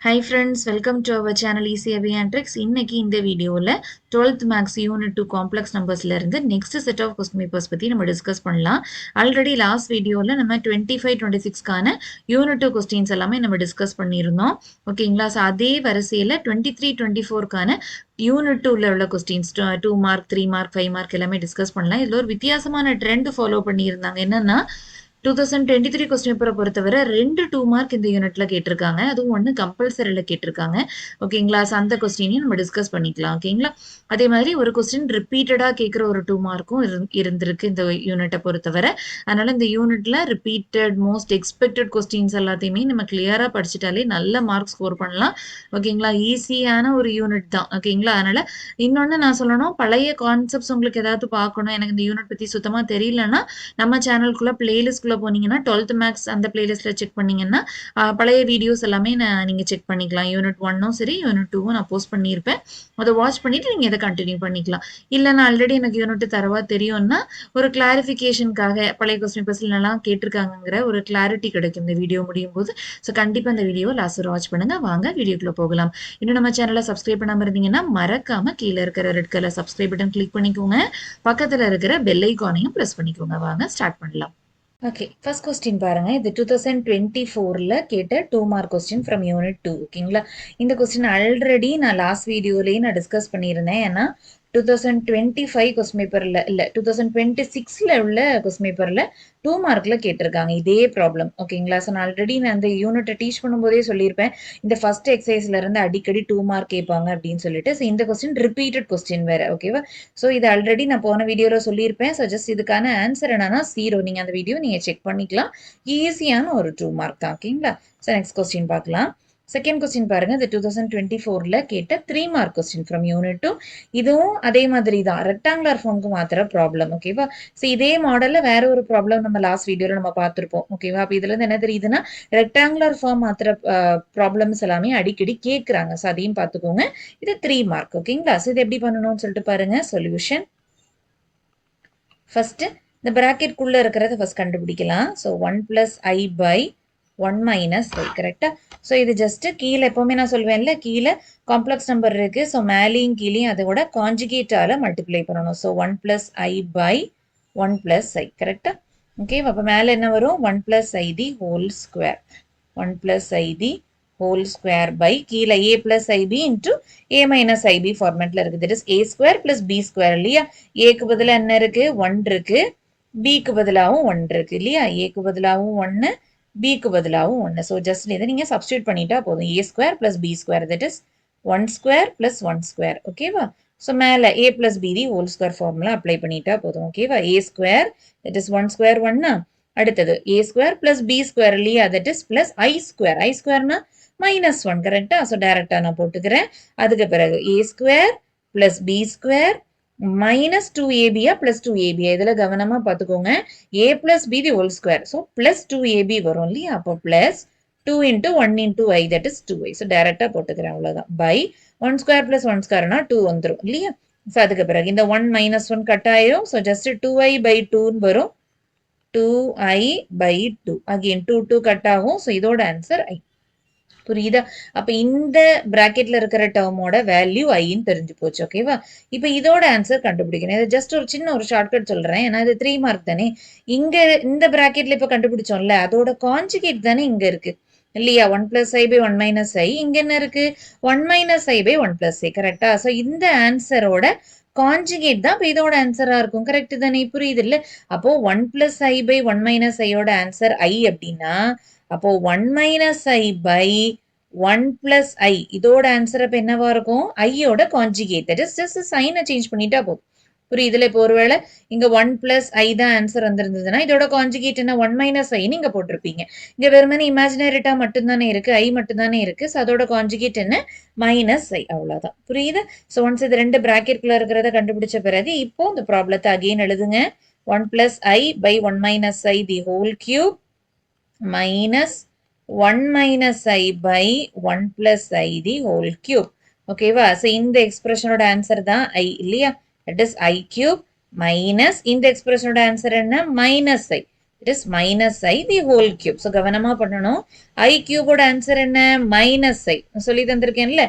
Hi friends, welcome to our channel ECAV and Tricks. இன்னைக்கு இந்த வீடியோல 12th Maths Unit 2 Complex Numbersல இருந்து next set of question papers பத்தி நம்ம டிஸ்கஸ் பண்ணலாம். ஆல்ரெடி லாஸ்ட் வீடியோல நம்ம 25-26க்கான Unit 2 questions எல்லாமே நம்ம டிஸ்கஸ் பண்ணியிருந்தோம். ஓகேங்களா? ஸோ அதே வரிசையில் 23-24க்கான யூனிட் 2ல உள்ள கொஸ்டின்ஸ் 2 மார்க் 3 மார்க் 5 மார்க் எல்லாமே டிஸ்கஸ் பண்ணலாம். இதில் ஒரு வித்தியாசமான ட்ரெண்ட் ஃபாலோ பண்ணியிருந்தாங்க. என்னன்னா 2023 கொஸ்டின் பேப்பரை பொறுத்தவரை 2 மார்க் இந்த யூனிட்ல கேட்டிருக்காங்க. அதுவும் ஒன்று கம்பல்சரியில் கேட்டிருக்காங்க. ஓகேங்களா? ஸோ அந்த கொஸ்டினையும் நம்ம டிஸ்கஸ் பண்ணிக்கலாம். ஓகேங்களா? அதே மாதிரி ஒரு கொஸ்டின் ரிப்பீட்டடாக கேட்குற ஒரு 2 மார்க்கும் இருந்திருக்கு இந்த யூனிட்டை பொறுத்தவரை. அதனால இந்த யூனிட்ல ரிப்பீட்டட் மோஸ்ட் எக்ஸ்பெக்டட் கொஸ்டின்ஸ் எல்லாத்தையுமே நம்ம கிளியராக படிச்சுட்டாலே நல்ல மார்க் ஸ்கோர் பண்ணலாம். ஓகேங்களா? ஈஸியான ஒரு யூனிட் தான். ஓகேங்களா? அதனால இன்னொன்று நான் சொல்லணும், பழைய கான்செப்ட்ஸ் உங்களுக்கு ஏதாவது பார்க்கணும், எனக்கு இந்த யூனிட் பற்றி சுத்தமாக தெரியலன்னா நம்ம சேனலுக்குள்ள பிளேலிஸ்ட்குள்ள போனீங்கன்னா 12th மேக்ஸ் அந்த பிளேலிஸ்ட்ல செக் பண்ணீங்கன்னா பழைய வீடியோஸ் எல்லாமே நீங்க செக் பண்ணிக்கலாம். யூனிட் 1ம் சரி யூனிட் 2வும் நான் போஸ்ட் பண்ணியிருப்பேன். அதை வாட்ச் பண்ணிட்டு நீங்க இதை கண்டினியூ பண்ணிக்கலாம். இல்லை நான் ஆல்ரெடி எனக்கு யூனிட் தரவா தெரியும்னா ஒரு கிளாரிஃபிகேஷனுக்காக பழைய கொஸ்டின் பேப்பர்ஸ்ல எல்லாம் கேட்டிருக்காங்கிற ஒரு கிளாரிட்டி கிடைக்கும் இந்த வீடியோ முடியும் போது. ஸோ கண்டிப்பா இந்த வீடியோ லாஸ்ட் வரை வாட்ச் பண்ணுங்க. வாங்க வீடியோக்குள்ள போகலாம். இன்னும் நம்ம சேனலை சப்ஸ்கிரைப் பண்ணாம இருந்தீங்கன்னா மறக்காம கீழே இருக்கிற red colour subscribe button click பண்ணிக்கோங்க. பக்கத்துல இருக்கிற பெல் ஐகானையும் பிரஸ் பண்ணிக்கோங்க. வாங்க ஸ்டார்ட் பண்ணலாம். ஓகே, ஃபர்ஸ்ட் கொஸ்டின் பாருங்க. இது 2024ல கேட்ட 2 மார்க் கொஸ்டின் ஃப்ரம் யூனிட் 2. ஓகேங்களா? இந்த கொஸ்டின் ஆல்ரெடி நான் லாஸ்ட் வீடியோலயே நான் டிஸ்கஸ் பண்ணியிருந்தேன். ஏன்னா 2025 கொஸ்டின் பேப்பர்ல இல்ல 2026ல உள்ள கொஸ்டின் பேப்பர்ல 2 மார்க்ல கேட்டிருக்காங்க இதே ப்ராப்ளம். ஓகேங்களா? ஸோ நான் ஆல்ரெடி நான் அந்த யூனிட்டை டீச் பண்ணும்போதே சொல்லியிருப்பேன், இந்த ஃபர்ஸ்ட் எக்ஸசைஸ்ல இருந்து அடிக்கடி 2 மார்க் கேட்பாங்க அப்படின்னு சொல்லிட்டு. ஸோ இந்த கொஸ்டின் ரிப்பீட்டட் கொஸ்டின் வேற. ஓகேவா? ஸோ இது ஆல்ரெடி நான் போன வீடியோல சொல்லியிருப்பேன். ஸோ ஜஸ்ட் இதுக்கான ஆன்சர் என்னன்னா 0. நீங்க அந்த வீடியோ நீங்க செக் பண்ணிக்கலாம். ஈஸியான ஒரு 2 மார்க் தான். ஓகேங்களா? ஸோ நெக்ஸ்ட் கொஸ்டின் பார்க்கலாம். செகண்ட் கொஸ்டின் பாருங்க. இது 2024ல கேட்ட 3 மார்க் கொஸ்டின் ஃப்ரம் யூனிட் 2. இதுவும் அதே மாதிரி தான், ரெக்டாங்குலர் ஃபார்முக்கு மாத்திர ப்ராப்ளம். ஓகேவா? ஸோ இதே மாடல்ல வேற ஒரு ப்ராப்ளம் நம்ம லாஸ்ட் வீடியோல நம்ம பார்த்திருப்போம். ஓகேவா? அப்ப இதுல இருந்து என்ன தெரியுதுன்னா ரெக்டாங்குலர் ஃபார்ம் மாத்திர ப்ராப்ளம்ஸ் எல்லாமே அடிக்கடி கேட்கறாங்க. ஸோ அதையும் பார்த்துக்கோங்க. இது 3 மார்க். ஓகேங்களா? ஸோ இது எப்படி பண்ணணும்னு சொல்லிட்டு பாருங்க. சொல்யூஷன் ஃபர்ஸ்ட் இந்த பிராக்கெட் குள்ள இருக்கிறத ஃபர்ஸ்ட் கண்டுபிடிக்கலாம். So 1 plus i by 1 minus i. கரெக்டா? ஸோ இது ஜஸ்ட் கீழே எப்பவுமே நான் சொல்வேன்ல, கீழே காம்ப்ளெக்ஸ் நம்பர் இருக்கு. ஸோ மேலேயும் கீழேயும் அதோட கான்ஜுகேட்டால மல்டிப்ளை பண்ணணும். So 1 plus i by 1 plus i. கரெக்டா? ஓகே, அப்போ மேலே என்ன வரும்? 1 plus i the whole square. 1 plus i the whole square by கீழே a plus i b into a minus i b ஃபார்மேட்ல இருக்கு. That is a square plus b square. இல்லையா? ஏக்கு பதிலாக என்ன இருக்கு? 1 இருக்கு. பிக்கு பதிலாகவும் 1 இருக்கு. இல்லையா? ஏக்கு பதிலாகவும் 1, பிக்கு பதிலாகவும் 1. ஸோ ஜஸ்ட் இதை நீங்க சப்ஸ்டியூட் பண்ணிட்டா போதும். a square plus b square that is 1 square plus 1 square. ஓகேவா? ஸோ மேலே a plus b the whole square formula apply பண்ணிட்டா போதும். ஓகேவா? a square that is 1 square 1. அடுத்தது a square plus b square. இல்லையா? That is plus i square. i ஸ்கொயர்னா minus 1. கரெக்டா? So டைரக்டா நான் போட்டுக்கிறேன். அதுக்கு பிறகு a ஸ்கொயர் பிளஸ் b ஸ்கொயர் மைனஸ் 2ab பிளஸ் 2ab. இதுல கவனமா பார்த்துக்கோங்க. a plus b the whole square. So plus 2ab வரும். இல்லையா? அப்போ plus 2 into 1 into I that is 2i. So டைரக்டா போட்டுக்கிறேன். அவ்வளவுதான். பை 1 ஸ்கொயர் பிளஸ் 1 ஸ்கொயர்னா 2 வந்துடும். இல்லையா? ஸோ அதுக்கு பிறகு இந்த 1 மைனஸ் 1 கட் ஆயிரும். ஸோ ஜஸ்ட் 2i பை 2 வரும். 2i by 2. அகெயின் 2 கட் ஆகும். ஸோ இதோட ஆன்சர் i. புரியுதா? அப்ப இந்த பிராக்கெட்ல இருக்கிற டேர்மோட வேல்யூ ஐன்னு தெரிஞ்சு போச்சு. ஓகேவா? இப்ப இதோட ஆன்சர் கண்டுபிடிக்கணும். இது ஜஸ்ட் ஒரு சின்ன ஒரு ஷார்ட்கட் சொல்றேன். ஏன்னா இது 3 மார்க் தானே. இங்க இந்த பிராக்கெட்ல இப்ப கண்டுபிடிச்சோம்ல, அதோட கான்ஜுகேட் தானே இங்க இருக்கு. இல்லையா? 1 பிளஸ் ஐ பை 1 மைனஸ் ஐ. இங்க என்ன இருக்கு? 1 minus i by 1 plus i. கரெக்டா? ஸோ இந்த ஆன்சரோட கான்ஜுகேட் தான் இப்ப இதோட ஆன்சரா இருக்கும். கரெக்ட் தானே? புரியுது இல்ல? அப்போ 1 பிளஸ் ஐ பை 1 மைனஸ் ஐயோட ஆன்சர் ஐ அப்படின்னா, அப்போ 1 minus i by 1 plus i இதோட ஆன்சர் அப்ப என்னவா இருக்கும்? ஐயோட கான்ஜுகேட். தட் இஸ் ஜஸ்ட் சைனை சேஞ்ச் பண்ணிட்டா போதும். புரியுதுல? இப்போ ஒருவேளை இங்க 1 பிளஸ் ஐ தான் ஆன்சர் வந்திருந்ததுன்னா இதோட கான்ஜுகேட் என்ன? 1 மைனஸ் ஐ நீங்க போட்டிருப்பீங்க. இங்க வெறுமனே இமேஜினரி டேர்ம் மட்டும்தானே இருக்கு, ஐ மட்டும்தானே இருக்கு. ஸோ அதோட கான்ஜுகேட் என்ன? மைனஸ் ஐ. அவ்வளவுதான். புரியுது? ஸோ ஒன்ஸ் இது 2 பிராக்கெட்குள்ள இருக்கிறத கண்டுபிடிச்ச பிறகு இப்போ இந்த ப்ராப்ளத்தை அகெயின் எழுதுங்க. 1 plus i by 1 minus i the whole cube minus 1 minus i by 1 plus i the whole cube. ஓகேவா? ஸோ இந்த எக்ஸ்பிரஷனோட ஆன்சர் தான் i. இல்லையா? That is i cube minus இந்த எக்ஸ்பிரஷனோட ஆன்சர் என்ன? Minus i. It is minus I the whole cube. So கவனமா பண்ணணும். I cube ஓட ஆன்சர் என்ன? minus I. சொல்லி தந்திருக்கேன்ல,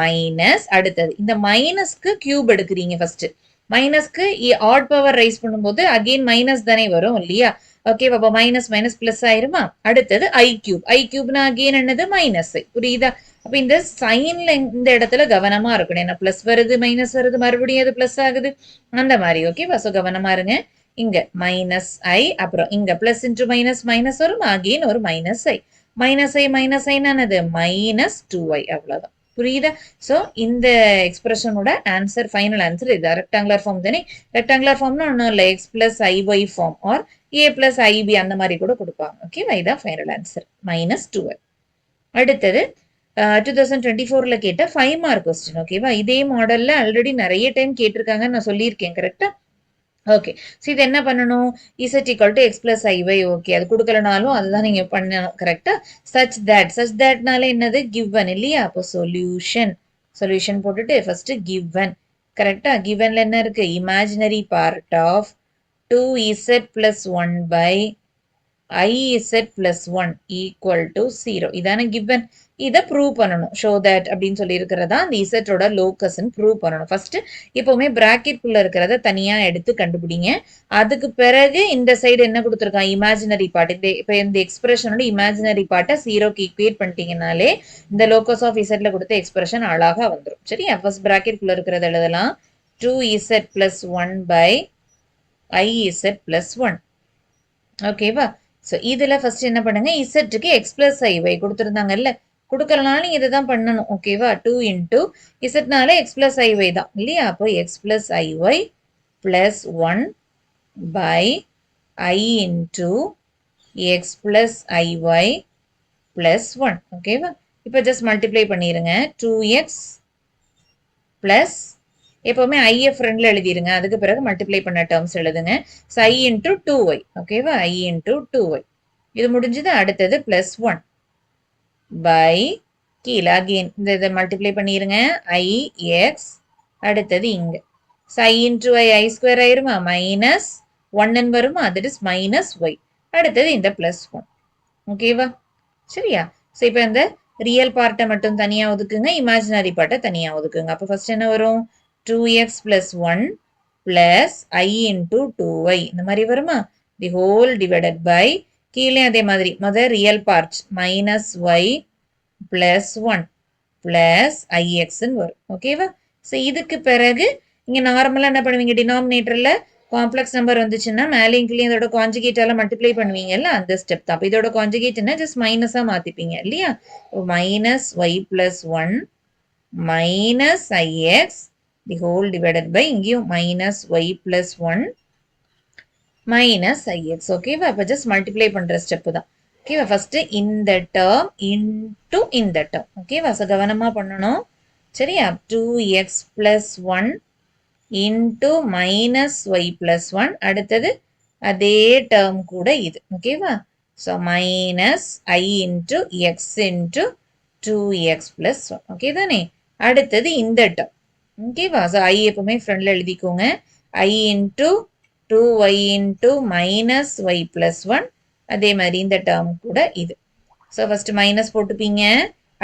மைனஸ் அடுத்தது இந்த மைனஸ்க்கு கியூப் எடுக்கிறீங்க ஃபர்ஸ்ட். மைனஸ்க்கு ஆட் பவர் ரைஸ் பண்ணும்போது அகெயின் மைனஸ் தானே வரும் இல்லையா? ஓகே, அப்போ மைனஸ் மைனஸ் பிளஸ் ஆயிருமா? அடுத்தது ஐ கியூப். ஐ கியூப்னா அகெயின் என்னது? Minus i. புரியுதா? அப்ப இந்த சைன்ல இந்த இடத்துல கவனமா இருக்கணும். என்ன பிளஸ் வருது மைனஸ் வருது மறுபடியும் அது பிளஸ் ஆகுது அந்த மாதிரி. ஓகேவா? ஸோ கவனமா இருங்க. இங்க மைனஸ் ஐ, அப்புறம் இங்க பிளஸ் இன்டு மைனஸ் மைனஸ் வரும், அகெயின் ஒரு மைனஸ் ஐ. மைனஸ் ஐ என்னது? Minus 2i. அவ்வளவுதான். புரியுதா? ஸோ இந்த எக்ஸ்பிரஷனோட ஆன்சர், ஃபைனல் ஆன்சர் இது. ரெக்டாங்குலர் ஃபார்ம் தானே? ரெக்டாங்குலர் ஃபார்ம்னா ஒன்றும் இல்லை, x plus i y form or a plus i b அந்த மாதிரி கூட கொடுப்பாங்க. ஓகேவா? இதான் ஃபைனல் ஆன்சர், மைனஸ் 2i. அடுத்தது 2024ல கேட்ட 5 மார்க் கொஸ்டின். ஓகேவா? இதே மாடல்ல ஆல்ரெடி நிறைய டைம் கேட்டிருக்காங்கன்னு நான் சொல்லியிருக்கேன். கரெக்டா? ஓகே. ஸோ இது என்ன பண்ணணும்? Z equal to X plus ஐஒய். Okay, அது கொடுக்கலனாலும் அதுதான் நீங்க பண்ணணும். கரெக்டா? சச் தட்னால என்னது? கிவன் இல்லையா? அப்போ சொல்யூஷன் போட்டுட்டு ஃபர்ஸ்ட் கிவன். கரெக்டா? கிவன்ல என்ன இருக்கு? Imaginary part of 2z plus 1 by iz plus 1 equal to 0. இதான given. இதை ப்ரூவ் பண்ணணும். ஷோ தட் அப்படின்னு சொல்லி இருக்கிறதா அந்த இசட்டோட லோக்கஸ்ன்னு ப்ரூவ் பண்ணணும். ஃபர்ஸ்ட் இப்போவுமே பிராக்கெட் குள்ள இருக்கிறத தனியா எடுத்து கண்டுபிடிங்க. அதுக்கு பிறகு இந்த சைடு என்ன கொடுத்துருக்கான்? Imaginary part. இப்போ இந்த எக்ஸ்பிரஷனோட இமேஜினரி பார்ட்டை 0க்கு ஈக்குவேட் பண்ணிட்டீங்கனாலே இந்த லோக்கஸ் ஆஃப் இசட்ல கொடுத்த எக்ஸ்பிரஷன் அழகா வந்துடும். சரி, ஃபர்ஸ்ட் பிராக்கெட் குள்ள இருக்கிறத எழுதலாம். 2z plus 1 by iz plus 1. ஓகேவா? ஸோ இதில் ஃபர்ஸ்ட் என்ன பண்ணுங்க? இசட்டுக்கு எக்ஸ் பிளஸ் ஐஒய் கொடுத்துருந்தாங்கல்ல, கொடுக்கறனாலும் இதை தான் பண்ணணும். ஓகேவா? 2 இன்டூ இசட்னால எக்ஸ் பிளஸ் ஐஒய் தான் இல்லையா? அப்போ x plus i y plus 1 by i into x plus i y plus 1. ஓகேவா? இப்போ ஜஸ்ட் மல்டிப்ளை பண்ணிடுங்க. 2x பிளஸ் எப்பவுமே ஐஎஃப் ஃப்ரெண்ட்ல எழுதிருங்க. அதுக்கு பிறகு மல்டிப்ளை பண்ண டேர்ம்ஸ் எழுதுங்க. So I into 2y. ஓகேவா? ஐ இன்டூ 2y. இது முடிஞ்சது. அடுத்தது பிளஸ் 1 பை கீழே அகெயின் இந்த இதை மல்டிப்ளை பண்ணிருங்க. ஐ எக்ஸ் அடுத்தது இங்க ஐ இன்டூ ஐ ஸ்கொயர் ஆயிருமா? மைனஸ் 1 வருமா? That is minus y. அடுத்தது இந்த பிளஸ் 1. ஓகேவா? சரியா? ஸோ இப்போ இந்த ரியல் பார்ட்டை மட்டும் தனியா ஒதுக்குங்க, இமேஜினரி பார்ட்டை தனியா ஒதுக்குங்க. அப்போ ஃபர்ஸ்ட் என்ன வரும்? 2x plus 1 plus I into 2y. இந்த மாதிரி வருமா? The whole divided by கீழே அதே மாதிரி முதல் real part minus y plus 1 plus ஐஎக்ஸ்ன்னு வரும். ஓகேவா? ஸோ இதுக்கு பிறகு இங்கே நார்மலாக என்ன பண்ணுவீங்க? டினாமினேட்டரில் காம்ப்ளெக்ஸ் நம்பர் வந்துச்சுன்னா மேலேயும் கீழே இதோட கான்ஜுகேட்டால மல்டிப்ளை பண்ணுவீங்கல்ல, அந்த ஸ்டெப் தான். அப்போ இதோட கான்ஜுகேட்னா ஜஸ்ட் மைனஸாக மாற்றிப்பீங்க இல்லையா? Minus y plus 1 minus i x the whole divided by இங்கேயும் minus y plus 1 minus ix. ஓகேவா? அப்போ ஜஸ்ட் மல்டிப்ளை பண்ற ஸ்டெப் தான். ஓகேவா? ஃபர்ஸ்ட் இந்த டேர்ம் இன்டு இந்த டேர்ம். ஓகேவா? ஸோ கவனமா பண்ணணும். சரியா? 2x plus 1 இன்டு மைனஸ் ஒய் பிளஸ் 1. அடுத்தது அதே டேர்ம் கூட இது. ஓகேவா? So minus i into x into 2x plus 1. Okay தானே? அடுத்தது இந்த டேர்ம். ஓகேவா? ஸோ ஐ எப்பவுமே ஃப்ரெண்ட்ல எழுதிக்கோங்க. I into 2y into minus y plus 1. அதே மாதிரி இந்த டேர்ம் கூட இது. ஸோ ஃபர்ஸ்ட் மைனஸ் போட்டுப்பீங்க.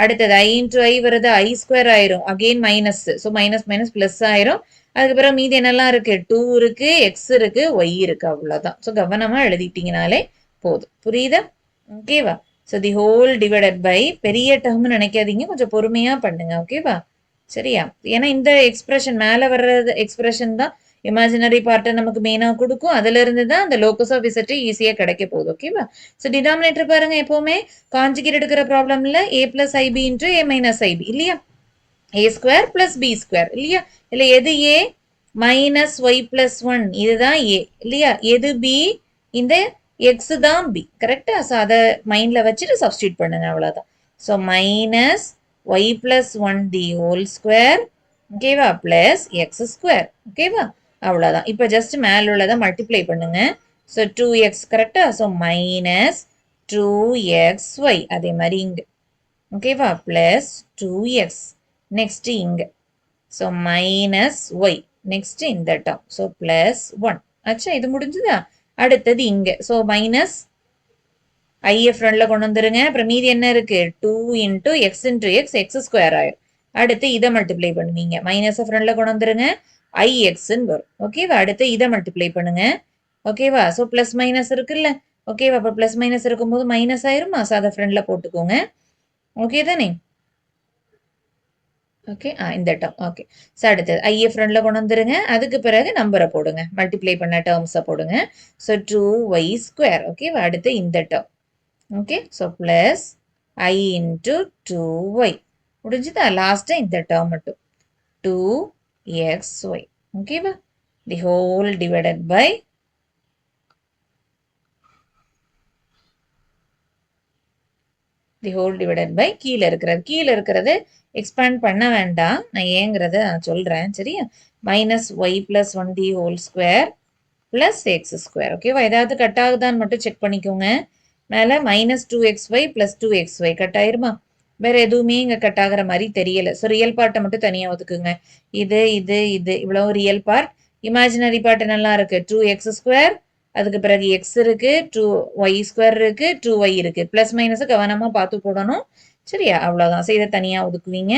அடுத்தது ஐ இன்டூ ஐ வருது, ஐ ஸ்கொயர் ஆயிரும், again minus. So minus minus plus ஆயிரும். அதுக்கப்புறம் மீதி என்னெல்லாம் இருக்கு? 2 இருக்கு, எக்ஸ் இருக்கு, ஒய் இருக்கு. அவ்வளோதான். ஸோ கவனமா எழுதிட்டீங்கனாலே போதும். புரியுதா? ஓகேவா? So the whole divided by பெரிய டேர்ம்னு நினைக்காதீங்க, கொஞ்சம் பொறுமையா பண்ணுங்க. ஓகேவா? சரியா? ஏன்னா இந்த எக்ஸ்பிரஷன் மேல வர்றது எக்ஸ்பிரஷன் தான் இமேஜினரி பார்ட்டை நமக்கு மெயினா கொடுக்கும். அதுல இருந்து தான் அந்த லோக்கஸ் ஆஃப் இசட் ஈஸியா கிடைக்க போகுது. ஓகேவா? ஸோ டினாமினேட்டர் பாருங்க, எப்பவுமே கான்ஜுகேட் எடுக்கிற ப்ராப்ளம்ல a plus i b into a minus i b இல்லையா? a square plus b square இல்லையா? இல்ல எது a? மைனஸ் ஒய் பிளஸ் 1 இதுதான் a இல்லையா? எது b? இந்த x தான் b. கரெக்டா? ஸோ அதை மைண்ட்ல வச்சுட்டு சப்ஸ்டியூட் பண்ணுங்க. அவ்வளவுதான். So minus y plus 1 the whole square. ஓகேவா? Plus x square. ஓகேவா? அவ்வளோதான். இப்போ ஜஸ்ட் மேல உள்ளதை மல்டிப்ளை பண்ணுங்க. ஸோ 2x கரெக்டா? So minus 2xy. அதே மாதிரி இங்க. ஓகேவா? Plus 2x. நெக்ஸ்ட் இங்க. So minus y. நெக்ஸ்ட் இந்த டேர்ம். So plus 1. ஆச்சா? இது முடிஞ்சுதா? அடுத்தது இங்க ஸோ மைனஸ் ஐயை ஃப்ரண்ட்ல கொண்டு வந்துருங்க. அப்புறம் மீதி என்ன இருக்கு 2 into X into X X square ஆயிரும். அடுத்து இதை மல்டிப்ளை பண்ணுவீங்க. மைனஸை ஃப்ரண்ட்ல கொண்டு வந்துருங்க. ஐ எக்ஸ்ன்னு வரும். ஓகேவா? அடுத்து இதை மல்டிப்ளை பண்ணுங்க. ஓகேவா? ஸோ பிளஸ் மைனஸ் இருக்குல்ல. ஓகேவா? அப்போ பிளஸ் மைனஸ் இருக்கும்போது மைனஸ் ஆயிருமா? ஸோ அதை ஃப்ரண்ட்ல போட்டுக்கோங்க. ஓகே தானே? ஓகே இந்த டேர்ம் ஓகே. ஸோ அடுத்தது ஐஏ ஃப்ரண்ட்ல கொண்டு வந்துருங்க. அதுக்கு பிறகு நம்பரை போடுங்க. மல்டிப்ளை பண்ண டேர்ம்ஸை போடுங்க. So 2y square. ஓகேவா? அடுத்து இந்த term. Okay. So plus i into 2y. முடிஞ்சுதா? லாஸ்ட்டாக இந்த டேர்ம் மட்டும் 2xy. ஓகேவா? தி ஹோல் டிவைடட் பை கீழே இருக்கிறது எக்ஸ்பேண்ட் பண்ண வேண்டாம். நான் ஏங்கிறத நான் சொல்றேன். சரியா? Minus y plus 1 the whole square plus x square. ஓகேவா? ஏதாவது கட் ஆகுதான்னு மட்டும் செக் பண்ணிக்கோங்க. மேலே minus 2xy plus 2xy cut ஆயிருமா? வேற எதுவுமே இங்கே கட் ஆகிற மாதிரி தெரியல. ஸோ ரியல் பார்ட்டை மட்டும் தனியாக ஒதுக்குங்க. இது இவ்வளோ ரியல் பார்ட். இமேஜினரி பார்ட் நல்லா இருக்கு. 2x ஸ்கொயர், அதுக்கு பிறகு எக்ஸ் இருக்கு, 2y ஸ்கொயர் இருக்கு, 2y இருக்கு. பிளஸ் மைனஸ் கவனமா பார்த்து போடணும். சரியா? அவ்வளோதான். ஸோ இதை தனியாக ஒதுக்குவீங்க.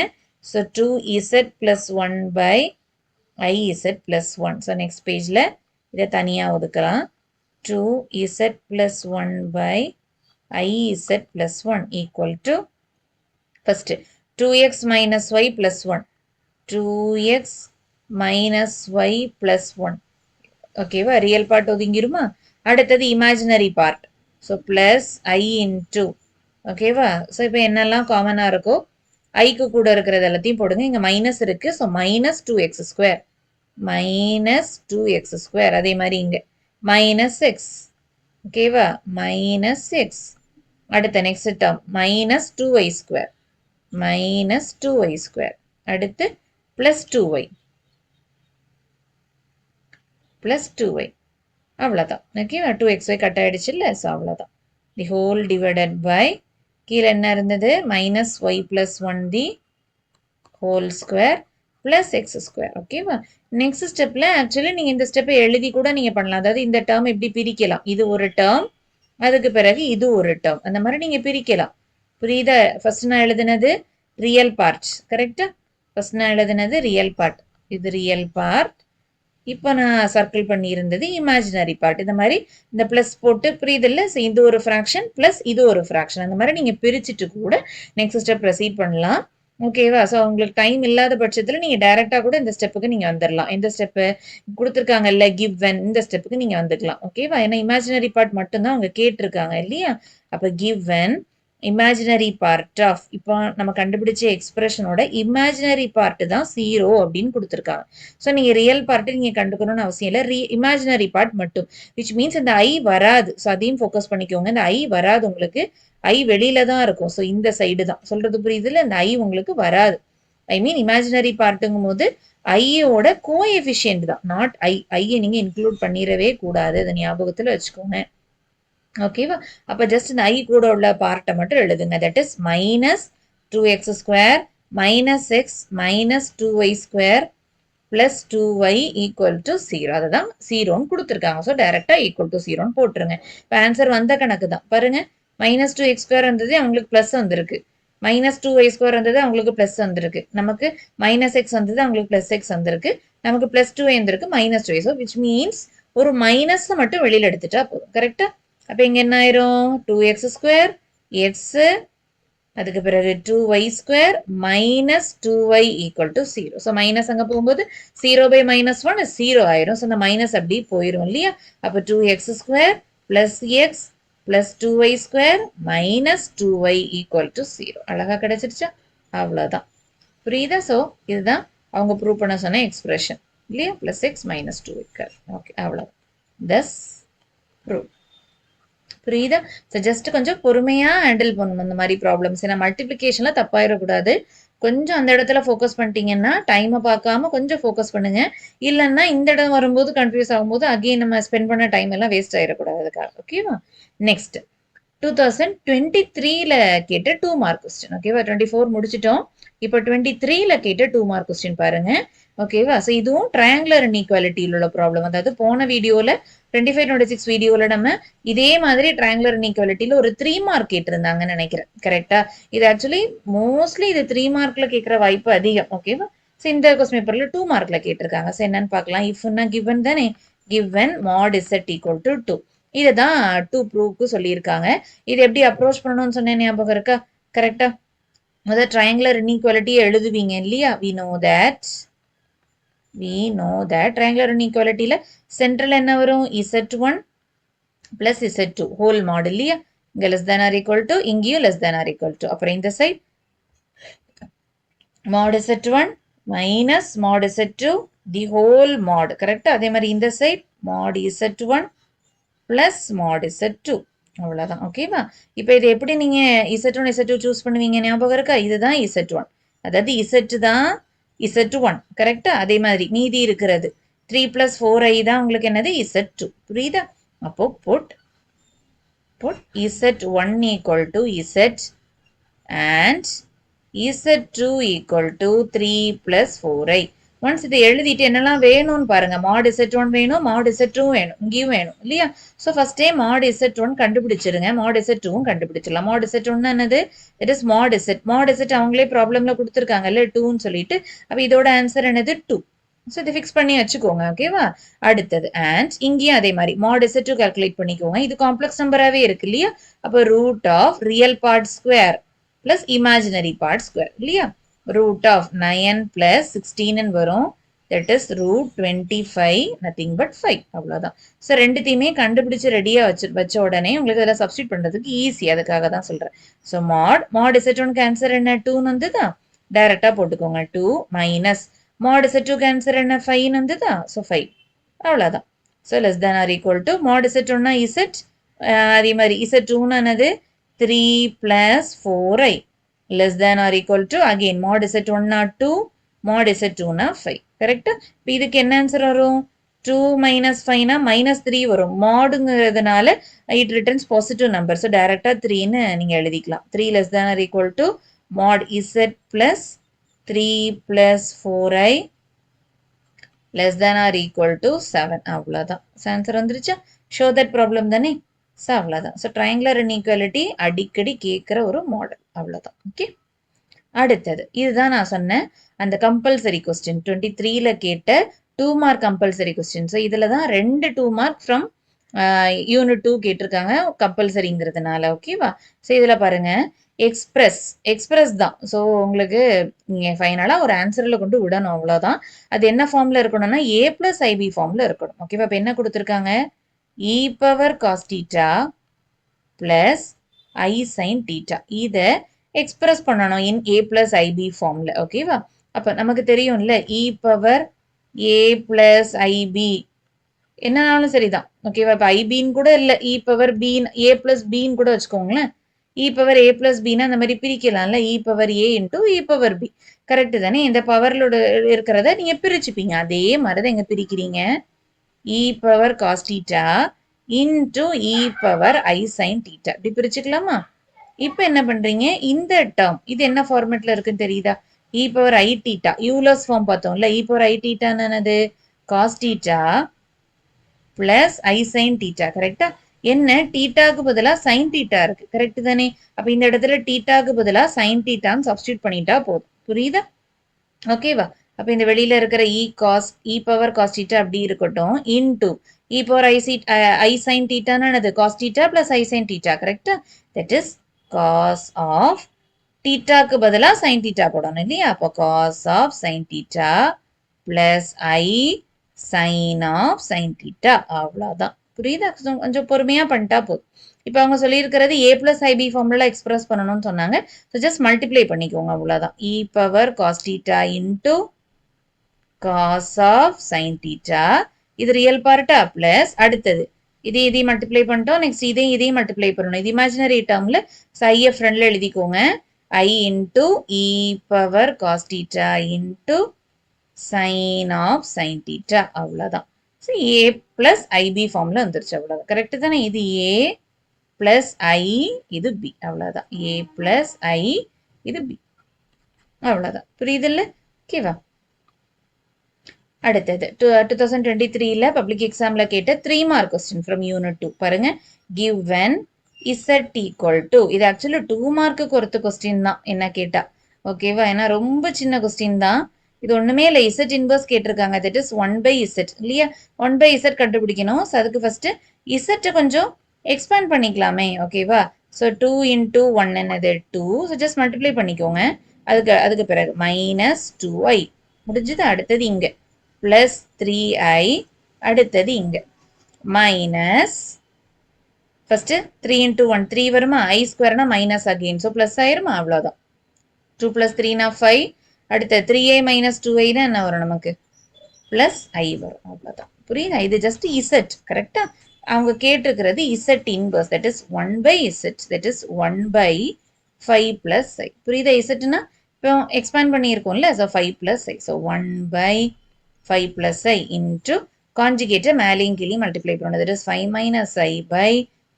So 2z plus 1 by iz plus 1. So next பேஜில் இதை தனியாக ஒதுக்கலாம். 2z plus 1 by iz plus 1 equal to first 2x minus y plus 1. 2x minus y plus 1. ஓகேவா? ரியல் பார்ட் ஒதுங்கிருமா? அடுத்தது imaginary part. So plus i into. ஓகேவா? So இப்போ என்னெல்லாம் காமனாக இருக்கோ ஐக்கு கூட இருக்கிறது எல்லாத்தையும் போடுங்க. இங்கே மைனஸ் இருக்கு. So minus 2x square. Minus 2x square. அதே மாதிரி இங்கே மைனஸ் எக்ஸ். ஓகேவா? Minus x. அடுத்த next term minus 2y square. Minus 2y square. அடுத்து பிளஸ் 2y பிளஸ் 2y. அவ்வளோதான். ஓகேவா? 2xy கட் ஆயிடுச்சு இல்லை? ஸோ அவ்வளோதான். தி ஹோல் டிவைடட் பை கீழே என்ன இருந்தது? Minus y plus 1 the whole square plus x square. ஓகேவா? நெக்ஸ்ட் ஸ்டெப்பில் ஆக்சுவலி நீங்கள் இந்த ஸ்டெப்பை எழுதி கூட நீங்கள் பண்ணலாம். அதாவது இந்த டேர்ம் எப்படி பிரிக்கலாம்? இது ஒரு டேர்ம், அதுக்கு பிறகு இது ஒரு டேர்ம். அந்த மாதிரி நீங்கள் பிரிக்கலாம். புரியுதா? ஃபர்ஸ்ட் நான் எழுதுனது ரியல் பார்ட். கரெக்டா? ஃபர்ஸ்ட் நான் எழுதுனது ரியல் பார்ட். இது ரியல் பார்ட். இப்போ நான் சர்க்கிள் பண்ணி இருந்தது இமேஜினரி பார்ட். இந்த மாதிரி இந்த பிளஸ் போட்டு புரியுதில்ல? இது ஒரு ஃப்ராக்ஷன் பிளஸ் இது ஒரு ஃப்ராக்ஷன். அந்த மாதிரி நீங்கள் பிரிச்சுட்டு கூட நெக்ஸ்ட் ஸ்டெப் ப்ரொசீட் பண்ணலாம். ஓகேவா? ஸோ உங்களுக்கு டைம் இல்லாத பட்சத்தில் நீங்கள் டைரெக்டாக கூட இந்த ஸ்டெப்புக்கு நீங்கள் வந்துடலாம். எந்த ஸ்டெப்பு கொடுத்துருக்காங்கல்ல கிவன், இந்த ஸ்டெப்புக்கு நீங்கள் வந்துக்கலாம். ஓகேவா? ஏன்னா இமேஜினரி பார்ட் மட்டும்தான் அவங்க கேட்டிருக்காங்க இல்லையா? அப்போ கிவன் இமேஜினரி பார்ட் ஆஃப், இப்போ நம்ம கண்டுபிடிச்ச எக்ஸ்பிரஷனோட இமேஜினரி பார்ட் தான் 0 அப்படின்னு கொடுத்துருக்காங்க. ஸோ நீங்கள் ரியல் பார்ட்டு நீங்கள் கண்டுக்கணும்னு அவசியம் இல்லை. இமேஜினரி பார்ட் மட்டும், விச் மீன்ஸ் இந்த ஐ வராது. ஸோ அதையும் ஃபோக்கஸ் பண்ணிக்கோங்க. இந்த ஐ வராது உங்களுக்கு. ஐ வெளியில தான் இருக்கும். ஸோ இந்த சைடு தான் சொல்றது புரியுதுல்ல? இந்த ஐ உங்களுக்கு வராது. ஐ மீன் இமேஜினரி பார்ட்டுங்கும் போது ஐயோட கோஎஃபிஷியன்ட் தான், நாட் ஐயை நீங்கள் இன்க்ளூட் பண்ணிடவே கூடாது. அதை ஞாபகத்தில் வச்சுக்கோங்க. ஓகேவா? அப்போ ஜஸ்ட் இந்த ஐ கூட உள்ள பார்ட்டை மட்டும் எழுதுங்க. That is minus 2x square minus X minus 2y square plus 2y equal to 0. அதுதான் 0ன்னு கொடுத்துருக்காங்க. ஸோ டைரக்டா ஈக்குவல் டு 0ன்னு போட்டுருங்க. இப்போ ஆன்சர் வந்த கணக்கு தான் பாருங்க. மைனஸ் 2x ஸ்கொயர் வந்தது, அவங்களுக்கு பிளஸ் வந்திருக்கு. மைனஸ் 2y ஸ்கொயர் வந்தது, அவங்களுக்கு பிளஸ் வந்திருக்கு. நமக்கு மைனஸ் எக்ஸ் வந்தது, அவங்களுக்கு பிளஸ் எக்ஸ் வந்திருக்கு. நமக்கு பிளஸ் 2y வந்திருக்கு, minus 2y. So which means ஒரு மைனஸ் மட்டும் வெளியில் எடுத்துட்டா போதும். கரெக்டா? அப்போ இங்கே என்ன ஆயிரும்? 2x ஸ்கொயர் எக்ஸ், அதுக்கு பிறகு 2y square minus 2y equal to 0. So minus அங்கே போகும்போது 0 பை மைனஸ் 1 0 ஆயிரும். ஸோ இந்த மைனஸ் அப்படி போயிடும் இல்லையா? அப்போ 2x square plus X plus 2y square minus 2y equal to 0. அழகா கிடைச்சிருச்சா? அவ்வளோதான். புரியுதா? ஸோ இதுதான் அவங்க ப்ரூவ் பண்ண சொன்ன எக்ஸ்பிரஷன் இல்லையா? Plus X minus 2y. Okay, அவ்வளோதான். தஸ் ப்ரூவ். புரியுதா? ஸோ ஜஸ்ட் கொஞ்சம் பொறுமையாக ஹேண்டில் பண்ணணும் இந்த மாதிரி ப்ராப்ளம்ஸ். ஏன்னா மல்டிப்ளிகேஷனில் தப்பாயிடக்கூடாது. கொஞ்சம் அந்த இடத்துல ஃபோக்கஸ் பண்ணிட்டீங்கன்னா டைமை பார்க்காம கொஞ்சம் ஃபோக்கஸ் பண்ணுங்க. இல்லைன்னா இந்த இடம் வரும்போது கன்ஃபியூஸ் ஆகும்போது அகெயின் நம்ம ஸ்பெண்ட் பண்ண டைம் எல்லாம் வேஸ்ட் ஆகிடக்கூடாது அதுக்காக. ஓகேவா? நெக்ஸ்ட் 2023ல கேட்ட 2 மார்க் கொஸ்டின். ஓகேவா? 24 முடிச்சிட்டோம். இப்போ 23ல கேட்ட 2 மார்க் கொஸ்டின் பாருங்க. ஓகேவா? ஸோ இதுவும் ட்ரையாங்குலர் இன்இக்வாலிட்டியில் உள்ள ப்ராப்ளம். அதாவது போன வீடியோல 25-26 வீடியோல நம்ம இதே மாதிரி ட்ரையாங்குலர் இன்இக்வாலிட்டியில் ஒரு 3 மார்க் கேட்டிருந்தாங்கன்னு நினைக்கிறேன். கரெக்டா? இது ஆக்சுவலி மோஸ்ட்லி இது 3 மார்க்ல கேட்கிற வாய்ப்பு அதிகம். ஓகேவா? ஸோ இந்த கொஸ்டின் பேப்பர்ல 2 மார்க்ல கேட்டிருக்காங்க. ஸோ என்னன்னு பார்க்கலாம். இஃப்னா கிவன் தானே, given mod z equal to 2. இதை தான் 2 ப்ரூவ்க்கு சொல்லியிருக்காங்க. இது எப்படி அப்ரோச் பண்ணணும்னு சொன்னேன் ஞாபகம் இருக்கா? கரெக்டா? முதல் ட்ரையாங்குலர் இன்இக்வாலிட்டியை எழுதுவீங்க இல்லையா? we know that triangular inequalityல central என்ன வரும்? z1 plus z2 whole mod இல்லையா? இங்க less than or equal to, இங்கேயும் less than or equal to. அப்புறம் இந்த side mod z1 minus mod z2 the whole mod. கரெக்டா? அதே மாதிரி இந்த side mod z1 plus mod z2. அவ்வளவுதான். ஓகேவா? இப்போ இது எப்படி நீங்க z1 z2 சூஸ் பண்ணுவீங்க ஞாபகம் இருக்கா? இதுதான் z1. அதாவது z தான் z1. கரெக்டா? அதே மாதிரி மீதி இருக்கிறது 3 plus 4i தான் உங்களுக்கு என்னது? z2. புரியுதா? அப்போ put z1 equal to z and z2 equal to 3 plus 4i. Once இதை எழுதிட்டு என்னெல்லாம் வேணும்னு பாருங்க. mod z1 வேணும், mod z2 வேணும், இங்கேயும் வேணும் இல்லையா? ஸோ ஃபர்ஸ்டே mod z1 கண்டுபிடிச்சிருங்க, mod z2 கண்டுபிடிச்சிடலாம். mod z1 என்னது? It is mod z. mod z அவங்களே ப்ராப்ளம்ல கொடுத்துருக்காங்கல்ல 2ன்னு சொல்லிட்டு. அப்போ இதோட ஆன்சர் என்னது? 2. ஸோ இதை ஃபிக்ஸ் பண்ணி வச்சுக்கோங்க. ஓகேவா? அடுத்தது அண்ட் இங்கேயும் அதே மாதிரி mod z2 கால்குலேட் பண்ணிக்கோங்க. இது காம்ப்ளெக்ஸ் நம்பராகவே இருக்கு இல்லையா? அப்போ root of real part square plus imaginary part square இல்லையா? root of 9 plus 16 வரும். that is root 25 nothing but 5. அவ்வளவுதான். ஸோ ரெண்டுத்தையுமே கண்டுபிடிச்சு ரெடியா வச்ச உடனே உங்களுக்கு இதில் சப்ஸ்டியூட் பண்றதுக்கு ஈஸி. அதுக்காக தான் சொல்றேன். ஸோ mod z1 ஆன்சர் என்ன? 2 வந்துதா? டைரக்டா போட்டுக்கோங்க. 2 மைனஸ் mod z2 ஆன்சர் என்ன? 5 வந்துதா? ஸோ 5. அவ்வளவுதான். So less than or equal to mod z1 z, அதே மாதிரி z2 என்னது? 3 plus 4i less than or equal to again mod z1 2, mod z2 5. கரெக்டா? இப்போ இதுக்கு என்ன ஆன்சர் வரும்? 2 minus 5 minus 3 வரும். மாடுங்கிறதுனால it returns positive number. So டைரக்டா 3ன்னு நீங்க எழுதிக்கலாம். 3 less than or equal to mod z plus 3 plus 4i less than or equal to 7. அவ்வளவுதான். ஆன்சர் வந்துருச்சா? ஷோ தட் ப்ராப்ளம் தானே? ஸோ அவ்வளோதான். ஸோ ட்ரையாங்குலர் இன்இக்வாலிட்டி அடிக்கடி கேட்குற ஒரு மாடல். அவ்வளோதான். ஓகே. அடுத்தது இதுதான் நான் சொன்னேன் அந்த கம்பல்சரி கொஸ்டின் 23ல கேட்ட 2 மார்க் கம்பல்சரி கொஸ்டின். ஸோ இதில் தான் 2 2 மார்க் ஃப்ரம் யூனிட் 2 கேட்டிருக்காங்க கம்பல்சரிங்கிறதுனால. ஓகேவா? ஸோ இதில் பாருங்க எக்ஸ்பிரஸ் தான். ஸோ உங்களுக்கு நீங்கள் ஃபைனலாக ஒரு ஆன்சரில் கொண்டு விடணும். அவ்வளோதான். அது என்ன ஃபார்மில் இருக்கணும்னா a plus ib ஃபார்மில் இருக்கணும். ஓகேவா? இப்போ என்ன கொடுத்துருக்காங்க? e power cos theta plus I sin theta. இதை எக்ஸ்பிரஸ் பண்ணணும் in a plus ib ஃபார்ம்ல. ஓகேவா? அப்ப நமக்கு தெரியும்ல e power a plus ib என்னன்னாலும் சரிதான். ஓகேவா? இப்ப ibன்னு கூட இல்ல, e power b a plus bன்னு கூட வச்சுக்கோங்களேன். e power a plus bன்னா அந்த மாதிரி பிரிக்கலாம்ல, e power a into e power b. Correct தானே? இந்த பவர்லோட இருக்கிறத நீங்க பிரிச்சுப்பீங்க. அதே மாதிரிதான் எங்க பிரிக்கிறீங்க? e power cos theta into e power I sin theta. இப்படி பிரிச்சுக்கலாமா? இப்ப என்ன பண்றீங்க? இந்த டேர்ம் இது என்ன ஃபார்மேட்ல இருக்குன்னு தெரியுதா? e power I theta Euler's form பார்த்தோம்ல. e power I theta என்னது? cos theta plus I sin theta. கரெக்டா? என்ன தீட்டாக்கு பதிலா சைன் தீட்டா இருக்கு. கரெக்ட் தானே? அப்ப இந்த இடத்துல தீட்டாக்கு பதிலா சைன் தீட்டான்னு சப்ஸ்டியூட் பண்ணிட்டா போதும். புரியுதா? ஓகேவா? அப்ப இந்த வெளியில இருக்கிற e power cos theta அப்படி இருக்கட்டும். into e power I sin theta என்னது? cos theta plus I sin theta. கரெக்டா? that is cos of தீட்டாக்கு பதிலா sin theta போடணும் இல்லையா? அப்போ cos of sin theta plus I sin of sin theta. அவ்வளவுதான். புரியுதா? கொஞ்சம் பொறுமையா பண்ணிட்டா போதும். இப்போ அவங்க சொல்லியிருக்கிறது a plus ib formula express பண்ணணும்னு சொன்னாங்க. ஸோ ஜஸ்ட் மல்டிப்ளை பண்ணிக்கோங்க. அவ்வளோதான். e power cos theta into cos of sin theta. இது ரியல் பார்ட்டா? பிளஸ் அடுத்தது இதையும் மல்டிப்ளை பண்ணிட்டோம். நெக்ஸ்ட் இதையும் மல்டிப்ளை பண்ணணும். இது இமேஜினரி டேர்ம்ல ஐய ஃப்ரண்ட்ல எழுதிக்கோங்க. I into e power cos theta into sin of sin theta. அவ்வளோதான். ஸோ a plus ib ஃபார்ம்ல வந்துருச்சு. அவ்வளோதான். கரெக்ட் தானே? இது a plus I இது b. அவ்வளோதான். a plus I இது b. அவ்வளோதான். புரியுது இல்லை? ஓகேவா? அடுத்தது 2023ல பப்ளிக் எக்ஸாம்ல கேட்ட 3 மார்க் கொஸ்டின் ஃப்ரம் யூனிட் 2 பாருங்க. given z equal to இது ஆக்சுவலி 2 மார்க்குக்கு ஒருத்த கொஸ்டின் தான் என்ன கேட்டா. ஓகேவா? ஏன்னா ரொம்ப சின்ன கொஸ்டின் தான். இது ஒண்ணுமே இல்லை. z இன்வர்ஸ் கேட்டிருக்காங்க. தட் இஸ் 1/z இல்லையா? 1/z கண்டுபிடிக்கணும். ஸோ அதுக்கு ஃபர்ஸ்ட் z கொஞ்சம் எக்ஸ்பேண்ட் பண்ணிக்கலாமே. ஓகேவா? ஸோ 2 into 1 என்னது 2. ஸோ ஜஸ்ட் மல்டிப்ளை பண்ணிக்கோங்க. அதுக்கு பிறகு -2i முடிஞ்சது. அடுத்தது இங்க plus 3i அடுத்தது இங்க மைனஸ் ஃபர்ஸ்ட் 3 into 1 3 வருமா, i ஸ்கொயர்னா மைனஸ் அகெயின், ஸோ பிளஸ் ஆயிருமா, அவ்வளோதான். 2 plus 3 னா 5. அடுத்த 3i minus 2i தான் என்ன வரும் நமக்கு, பிளஸ் i வரும், அவ்வளோதான். புரியுதா? இது ஜஸ்ட் இசட். கரெக்டா? அவங்க கேட்டிருக்கிறது z inverse, that is 1/z, that is 1/5 plus i. புரியுதா? இசட்னா இப்போ எக்ஸ்பேண்ட் பண்ணியிருக்கோம்ல, so 5 plus i. So 1/5 plus i into கான்ஜுகேட்டை மேலேயும் கீழே மல்டிப்ளை பண்ணணும். That is 5 minus i by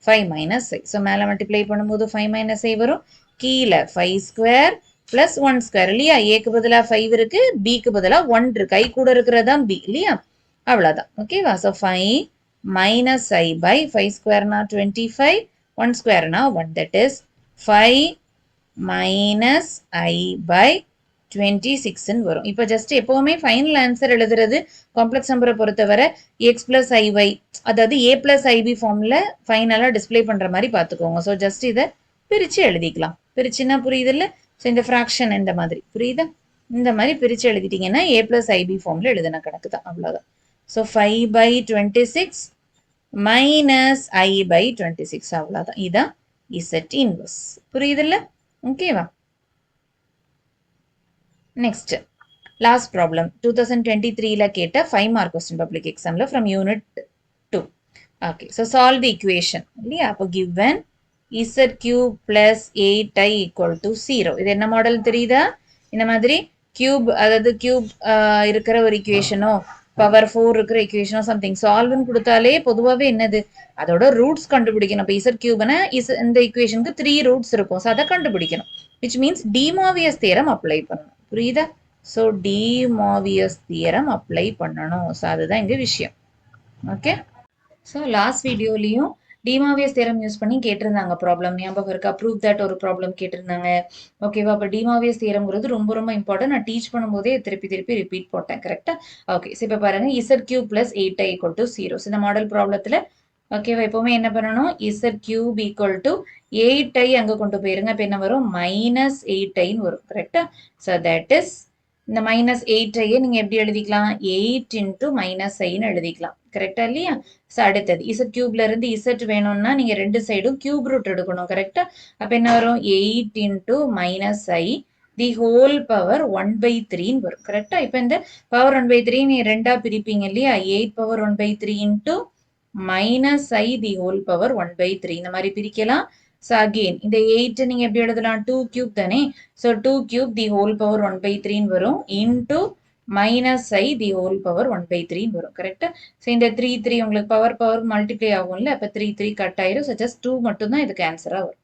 5 minus i. So மேலே மல்டிப்ளை பண்ணும்போது 5 minus i வரும். கீழே 5 ஸ்கொயர் பிளஸ் 1 ஸ்கொயர் இல்லையா? ஏக்கு பதிலாக 5 இருக்கு, பிக்கு பதிலாக 1 இருக்கு. ஐ கூட இருக்கிறதா பி இல்லையா? அவ்வளோதான். ஓகேவா? So 5 minus i by 5 ஸ்கொயர்னா 25, 1 ஸ்கொயர்னா 1. That is 5 minus i by 26 வரும். இப்போ ஜஸ்ட் எப்பவுமே ஃபைனல் ஆன்சர் எழுதுறது காம்ப்ளெக்ஸ் நம்பரை பொறுத்தவரை எக்ஸ் பிளஸ் ஐஒய், அதாவது ஏ பிளஸ் ஐபி ஃபார்ம்ல ஃபைனலாக டிஸ்பிளே பண்ற மாதிரி பார்த்துக்கோங்க. ஸோ ஜஸ்ட் இதை பிரிச்சு எழுதிக்கலாம். பிரிச்சுன்னா புரியுது இல்லை? ஸோ இந்த ஃப்ராக்ஷன் இந்த மாதிரி புரியுதா? இந்த மாதிரி பிரிச்சு எழுதிட்டீங்கன்னா ஏ பிளஸ் ஐபி ஃபார்ம்ல எழுதின கணக்கு தான், அவ்வளோதான். ஸோ 5/26 மைனஸ் i/26 அவ்வளோதான். இதான் இசட் இன்வர்ஸ். புரியுது இல்லை? ஓகேவா? நெக்ஸ்ட் லாஸ்ட் ப்ராப்ளம் 2023ல கேட்ட 5 மார்க் கொஸ்டின் பப்ளிக் எக்ஸாம்ல from unit 2. Okay, so solve the equation இல்லையா? அப்போ given z cube plus 8i equal to 0. இது என்ன மாடல் தெரியுதா? இந்த மாதிரி கியூப், அதாவது கியூப் இருக்கிற ஒரு இக்குவேஷனோ பவர் 4 இருக்கிற இக்குவேஷனோ சம்திங் சால்வ்னு கொடுத்தாலே பொதுவாகவே என்னது, அதோட ரூட்ஸ் கண்டுபிடிக்கணும். இப்போ இசட் கியூப்னா இந்த இக்குவேஷனுக்கு 3 ரூட்ஸ் இருக்கும். ஸோ அதை கண்டுபிடிக்கணும். விச் மீன்ஸ் டிமோவியஸ் தியரம் அப்ளை பண்ணணும். புரியுதா? ஸோ டிமோவியஸ் தியரம் அப்ளை பண்ணணும். ஸோ அதுதான் இங்கே விஷயம். ஓகே, ஸோ லாஸ்ட் வீடியோலையும் டிமோவியஸ் தியரம் யூஸ் பண்ணி கேட்டிருந்தாங்க ப்ராப்ளம். ஞாபகம் இருக்கா? ப்ரூவ் தட் ஒரு ப்ராப்ளம் கேட்டிருந்தாங்க. ஓகேவா? அப்போ டிமோவியஸ் தியரம்ங்கிறது ரொம்ப ரொம்ப இம்பார்ட்டன்ட். நான் டீச் பண்ணும்போதே திருப்பி ரிப்பீட் போட்டேன். கரெக்டா? ஓகே, ஸோ இப்போ பாருங்க Z cube plus 8i equal to 0. இந்த மாடல் ப்ராப்ளத்தில் ஓகேவா எப்பவுமே என்ன பண்ணணும், Z cube equal to 8i அங்கே கொண்டு போயிருங்க. இப்போ என்ன வரும், -8iன்னு வரும். கரெக்டா? ஸோ தட் இஸ் இந்த -8i நீங்கள் எப்படி எழுதிக்கலாம், 8 into -iன்னு எழுதிக்கலாம். கரெக்டா இல்லையா? ஸோ அடுத்தது இசட் கியூப்ல இருந்து இசட் வேணும்னா நீங்க ரெண்டு சைடும் கியூப் ரூட் எடுக்கணும். கரெக்டா? அப்போ என்ன வரும், 8 into -i the whole power 1/3ன்னு வரும். கரெக்டா? இப்போ இந்த பவர் 1/3 நீ ரெண்டா பிரிப்பீங்க இல்லையா? 8 power 1/3 into -i the whole power 1/3 இந்த மாதிரி பிரிக்கலாம். ஸோ அகெயின் இந்த 8 நீங்க எப்படி எழுதலாம், 2 கியூப் தானே. So 2 cube the whole power 1/3ன்னு வரும் into -i the whole power 1/3ன்னு வரும். கரெக்டா? ஸோ இந்த 3 உங்களுக்கு பவர் மல்டிப்ளை ஆகும்ல, அப்போ 3 கட் ஆயிரும். ஸோ ஜஸ்ட் 2 மட்டும் தான் இதுக்கு ஆன்சரா வரும்.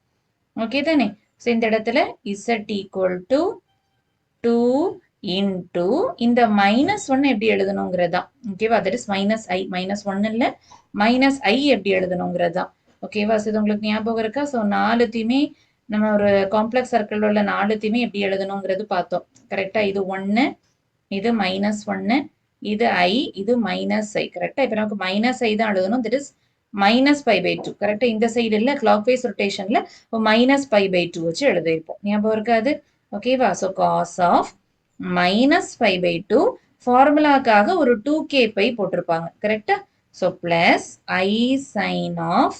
ஓகே தானே? ஸோ இந்த இடத்துல z ஈக்குவல் டு 2 இன்டூ இந்த -1 எப்படி எழுதணுங்கிறதா. ஓகேவா? தட் இஸ் -i -1 இல்லை, -i எப்படி எழுதணுங்கிறதா. ஓகேவா? ஸோ இது உங்களுக்கு ஞாபகம் இருக்கா? ஸோ 4த்தையுமே நம்ம ஒரு காம்ப்ளெக்ஸ் சர்க்கிள் உள்ள 4த்தையுமே எப்படி எழுதணுங்கிறது பார்த்தோம். கரெக்டா? இது 1, இது -1, இது i, இது -i. கரெக்டா? இப்போ நமக்கு -i தான் எழுதணும். That is -π/2. கரெக்டா? இந்த சைடு இல்லை, கிளாக் வைஸ் ரொட்டேஷன்ல -π/2 வச்சு எழுதியிருப்போம். ஞாபகம் இருக்காது? ஓகேவா? ஸோ காஸ் ஆஃப் -π/2 ஃபார்முலாக்காக ஒரு 2kπ போட்டிருப்பாங்க. கரெக்டா? So plus i sin of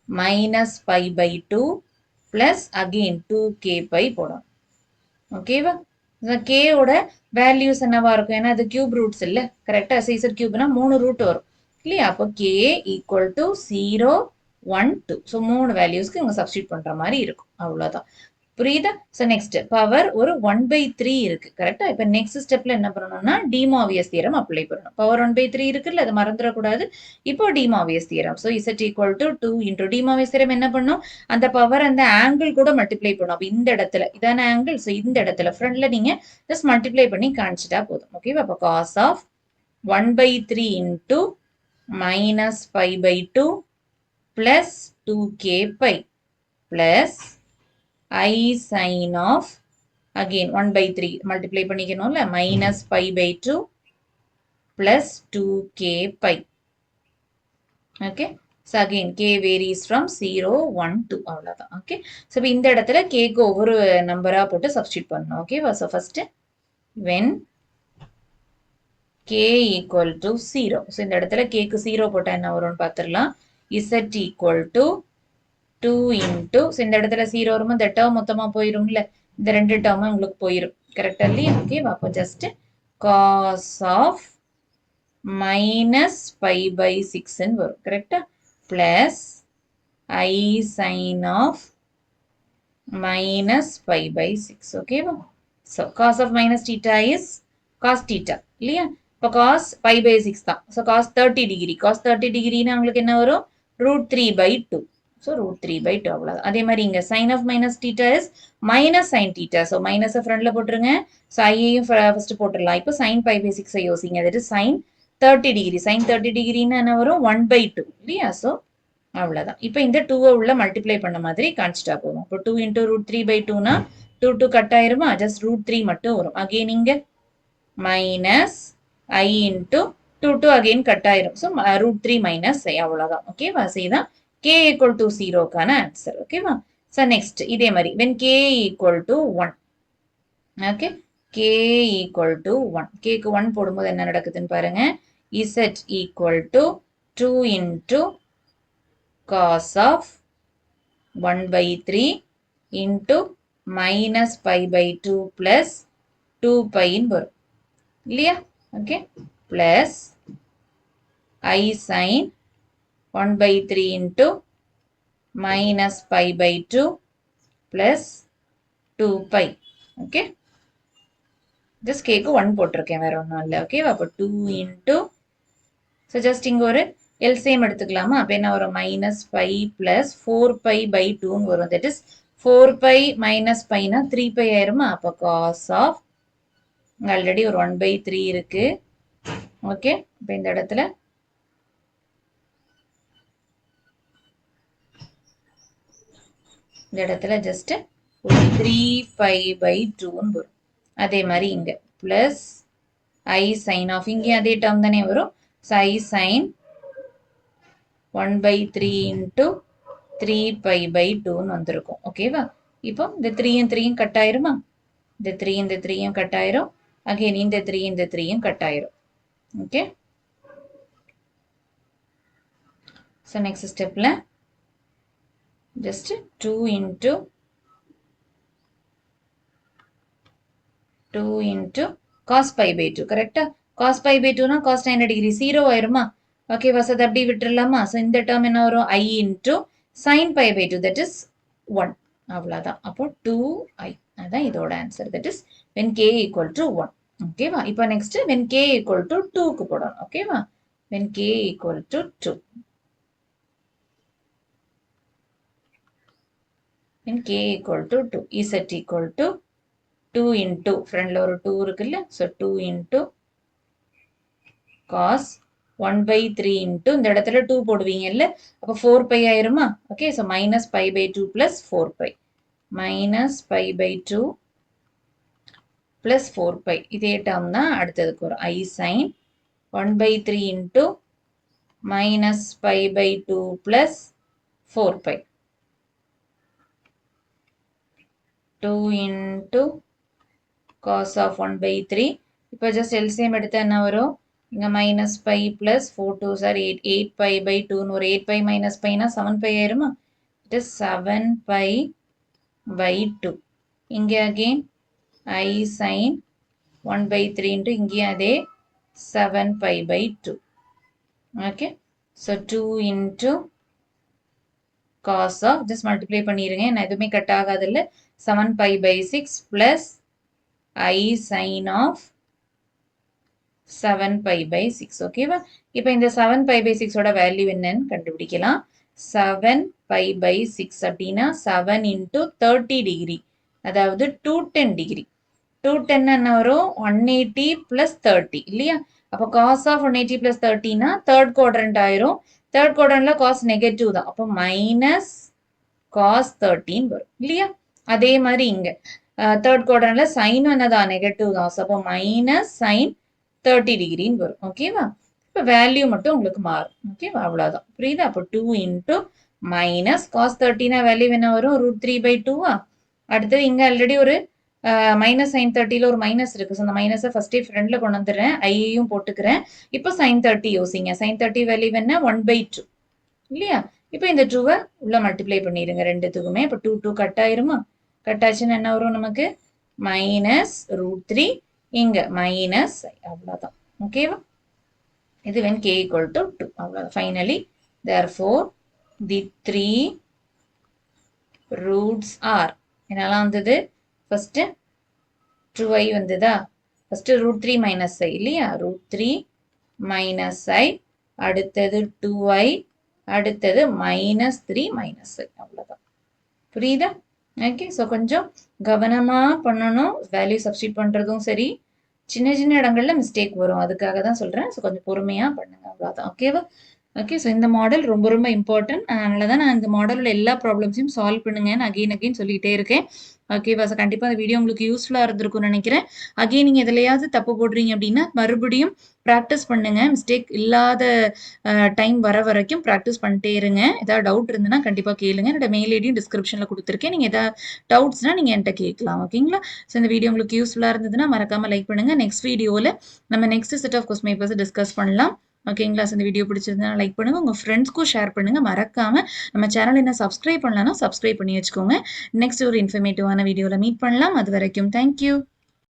-π/2 plus again 2kπ போடும். ஓகேவா? k ஓட வேல்யூஸ் என்னவா இருக்கும், ஏன்னா அது கியூப் ரூட்ஸ் இல்லை. கரெக்டா? இசட் கியூப்னா 3 ரூட் வரும் இல்லையா? அப்போ k ஈக்குவல் டு 0, 1, 2. ஸோ 3 வேல்யூஸ்க்கு இவங்க சப்ஸ்டியூட் பண்ற மாதிரி இருக்கும். அவ்வளோதான். புரியுதா? ஸோ நெக்ஸ்ட் பவர் ஒரு 1/3 இருக்கு. கரெக்ட்டா? இப்ப நெக்ஸ்ட் ஸ்டெப்ல என்ன பண்ணணும்னா, டி மார்வியஸ் தியரம் அப்ளை பண்ணணும். பவர் 1/3 இருக்குல்ல, அத மறந்துறக்கூடாது. இப்போ de Moivre's theorem. So Z equal to 2 into de Moivre's theorem என்ன பண்ணும்? அந்த பவர் அந்த ஆங்கிள் கூட மல்டிப்ளை பண்ணும். அப்ப இந்த இடத்துல இதான ஆங்கிள். ஸோ இந்த இடத்துல ஃப்ரண்ட்ல நீங்க ஜஸ்ட் மல்டிப்ளை பண்ணி காமிச்சிட்டா போதும். ஓகேவா? அப்ப cos of 1/3 into minus 5/2 plus 2k pi plus I sin of again 1/3 multiply பண்ணிக்கணும்ல minus 5/2 plus 2k pi. Okay. So again k varies from 0, 1, 2 அவ்வளவுதான். Okay. So இந்த இடத்துல k க்கு ஒவ்வொரு நம்பரா போட்டு substitute பண்ணணும். Okay. So first when k equal to 0. So இந்த இடத்துல k க்கு 0 போட்டா என்ன வரும்னு பார்த்துடலாம். Z equal to 2 into so இந்த இடத்துல 0 வருமா இந்த டேர்ம் மொத்தமா போயிரும்ல இந்த ரெண்டு டேர்மும் உங்களுக்கு போயிரும் கரெக்டா இல்லையா ஓகேவா அப்போ ஜஸ்ட் cos of minus 5/6 ன்னு வரும் கரெக்டா plus I sin of minus 5/6 ஓகேவா so cos of minus theta is cos theta இல்லையா இப்போ cos 5/6 தான் so cos 30 degree cos 30 degreeனா உங்களுக்கு என்ன வரும் √3/2 so √3/2 அவ்வளவுதான் அதே மாதிரி இங்க sin of minus theta is minus sin theta so minus ஃப்ரண்ட்ல போட்டுருங்க so ஐயையும் ஃபர்ஸ்ட் போட்டுடலாம் இப்போ sin 5/6 யோசிங்க that is sin 30 degree sin 30 degreeனா என்ன வரும் 1/2 இல்லையா so அவ்வளவுதான் இப்போ இந்த 2 உள்ள மல்டிப்ளை பண்ண மாதிரி காமிச்சிட்டா போதும் இப்போ 2 into √3/2 னா 2 கட் ஆயிருமா just √3 மட்டும் வரும் அகைன் இங்க minus I into 2 again cut ஆயிரும் so √3 minus I அவ்வளவுதான் ஓகேவா செய்தான் k equal to 0 கான ஆன்சர் ஓகேவா so next இதே மாதிரி when k equal to 1 okay k equal to 1 k க்கு 1 போடும்போது என்ன நடக்குதுன்னு பாருங்க z equal to 2 into cos of 1/3 into minus 5/2 plus 2 pi ன்னு வரும் இல்லையா okay plus I sin 1/3 into minus 5/2 plus 2 pi okay just k க்கு 1 போட்டிருக்கேன் வேற ஒன்றும் இல்லை ஓகேவா அப்போ 2 into so just இங்க ஒரு LCM எடுத்துக்கலாமா அப்போ என்ன வரும் minus 5 plus 4 pi/2 ன்னு வரும் that is 4 pi minus pi னா 3 pi ஆயிருமா அப்போ cos of ஆல்ரெடி ஒரு 1/3 இருக்கு ஓகே இப்போ இந்த இடத்துல இந்த இடத்துல ஜஸ்ட் ஒரு 3 pi/2 ன்னு வரும் அதே மாதிரி இங்க பிளஸ் I sin of இங்கே அதே டேர்ம் தானே வரும் so I sin 1/3 into 3 pi/2 ன்னு வந்திருக்கும் ஓகேவா இப்போ இந்த 3 கட் ஆயிருமா இந்த 3 கட் ஆயிரும் அகைன் இந்த 3 கட் ஆயிரும் okay so next stepல just 2 into cos pi/2 கரெக்டா cos pi/2 னா cos 90 degree 0 ஆயிருமா ஓகேவா சோ அதை அப்படியே விட்டுறலாமா சோ இந்த டேர்ம் என்ன வரும் I into sin pi/2 that is 1 அவ்வளவுதான் அப்போ 2i அதான் இதோட answer that is when k equal to 1 ஓகேவா இப்போ next when k equal to 2 க்கு போடணும் ஓகேவா when k equal to 2 when k equal to 2 z equal to 2 into ஃப்ரண்ட்ல ஒரு 2 இருக்குல்ல so 2 into cos 1/3 into இந்த இடத்துல 2 போடுவீங்கல்ல அப்ப 4 pi ஆயிருமா okay so minus pi/2 plus 4 pi minus pi/2 plus 4 pi இதே டேர்ம் தான் அடுத்ததுக்கு வரும் I sin 1/3 into minus pi/2 plus 4 pi 2 into cos of 1/3 இப்போ just LCM எடுத்தா என்ன வரும் இங்க minus pi plus 4 2s are 8 pi/2 ஒரு 8 pi minus pi னா 7 pi ஆயிருமா it is 7 pi/2 இங்க again I sin 1/3 into இங்கே அதே 7 pi/2 okay so 2 into cos of just multiply பண்ணிருங்க நான் எதுவுமே கட் ஆகாது இல்ல 7 pi by 6 plus I sin of 7 pi by 6. ஓகேவா? இப்போ இந்த 7 pi by 6 ஓட வேல்யூ என்னன்னு கண்டுபிடிக்கலாம். 7 pi by 6 அப்படின்னா 7 into 30 டிகிரி, அதாவது 210 டிகிரி. 210 என்ன வரும்? 180 plus 30 இல்லையா? அப்போ cos of 180 plus 30னா தேர்ட் குவாட்ரண்ட் ஆயிரும். தேர்ட் குவாட்ரண்ட்ல cos நெகட்டிவ் தான். அப்போ மைனஸ் cos 13 வரும் இல்லையா? அதே மாதிரி இங்க தேர்ட் குவாட்ரண்ட்ல சைன் என்னதான் நெகட்டிவ் தான். அப்போ மைனஸ் சைன் 30 டிகிரின்னு வரும். ஓகேவா? இப்போ வேல்யூ மட்டும் உங்களுக்கு மாறும். ஓகேவா? அவ்வளோதான். புரியுதா? அப்போ 2 இன்ட்டு மைனஸ் காஸ் 30னா வேல்யூ என்ன வரும்? √3/2. அடுத்தது இங்க ஆல்ரெடி ஒரு மைனஸ் சைன் 30ல ஒரு மைனஸ் இருக்கு. ஸோ அந்த மைனஸை ஃபர்ஸ்டே ஃப்ரெண்ட்ல கொண்டு வந்துடுறேன். ஐயையும் போட்டுக்கிறேன். இப்போ சைன் 30 யோசிங்க. சைன் 30 வேல்யூ என்ன? 1/2 இல்லையா? இப்போ இந்த 2வை உள்ள மல்டிப்ளை பண்ணிடுங்க ரெண்டுத்துக்குமே. இப்போ 2 2 கட் ஆயிருமா? கட் ஆச்சுன்னு என்ன வரும் நமக்கு? மைனஸ் √3, இங்க மைனஸ் அவ்வளோதான். ஓகேவா? இது when k equal to 2. அவ்வளோதான். Finally therefore the 3 roots are என்னெல்லாம் வந்தது? ஃபர்ஸ்ட் 2i வந்ததா? ஃபர்ஸ்ட் √3 மைனஸ் i இல்லையா? √3 மைனஸ் i, அடுத்தது 2i, அடுத்தது மைனஸ் 3 மைனஸ் i. அவ்வளோதான். புரியுதா? ஓகே. ஸோ கொஞ்சம் கவனமாக பண்ணணும். வேல்யூ சப்ஸ்டியூட் பண்ணுறதும் சரி, சின்ன சின்ன இடங்கள்ல மிஸ்டேக் வரும். அதுக்காக தான் சொல்கிறேன். ஸோ கொஞ்சம் பொறுமையாக பண்ணுங்க. அவ்வளோதான். ஓகேவா? ஓகே. ஸோ இந்த மாடல் ரொம்ப ரொம்ப இம்பார்ட்டன்ட். அதனால தான் நான் இந்த மாடலோட எல்லா ப்ராப்ளம்ஸையும் சால்வ் பண்ணுங்கன்னு அகெயின் சொல்லிகிட்டே இருக்கேன். ஓகேவா? ஸோ கண்டிப்பாக அந்த வீடியோ உங்களுக்கு யூஸ்ஃபுல்லாக இருந்திருக்கும்னு நினைக்கிறேன். அகெயின் நீங்கள் எதுலையாவது தப்பு போடுறீங்க அப்படின்னா மறுபடியும் ப்ராக்டிஸ் பண்ணுங்க. மிஸ்டேக் இல்லாத டைம் வர வரைக்கும் ப்ராக்டிஸ் பண்ணிட்டே இருங்க. ஏதாவது டவுட் இருந்ததுன்னா கண்டிப்பாக கேளுங்க. என்னோட மெயில் ஐடியும் டிஸ்கிரிப்ஷனில் கொடுத்துருக்கேன். நீங்கள் எதாவது டவுட்ஸ்னால் நீங்கள் என்கிட்ட கேட்கலாம். ஓகேங்களா? ஸோ இந்த வீடியோ உங்களுக்கு யூஸ்ஃபுல்லாக இருந்ததுன்னா மறக்காமல் லைக் பண்ணுங்கள். நெக்ஸ்ட் வீடியோவில் நம்ம next set of question papers discuss பண்ணலாம். ஓகேங்களா? ஸோ இந்த வீடியோ பிடிச்சிருந்தா லைக் பண்ணுங்கள். உங்கள் ஃப்ரெண்ட்ஸ்க்கும் ஷேர் பண்ணுங்கள். மறக்காமல் நம்ம சேனல் என்ன சப்ஸ்கிரைப் பண்ணலாம்னா சப்ஸ்கிரைப் பண்ணி வச்சுக்கோங்க. நெக்ஸ்ட் ஒரு இன்ஃபர்மேட்டிவான வீடியோவில் மீட் பண்ணலாம். அது வரைக்கும் தேங்க்யூ.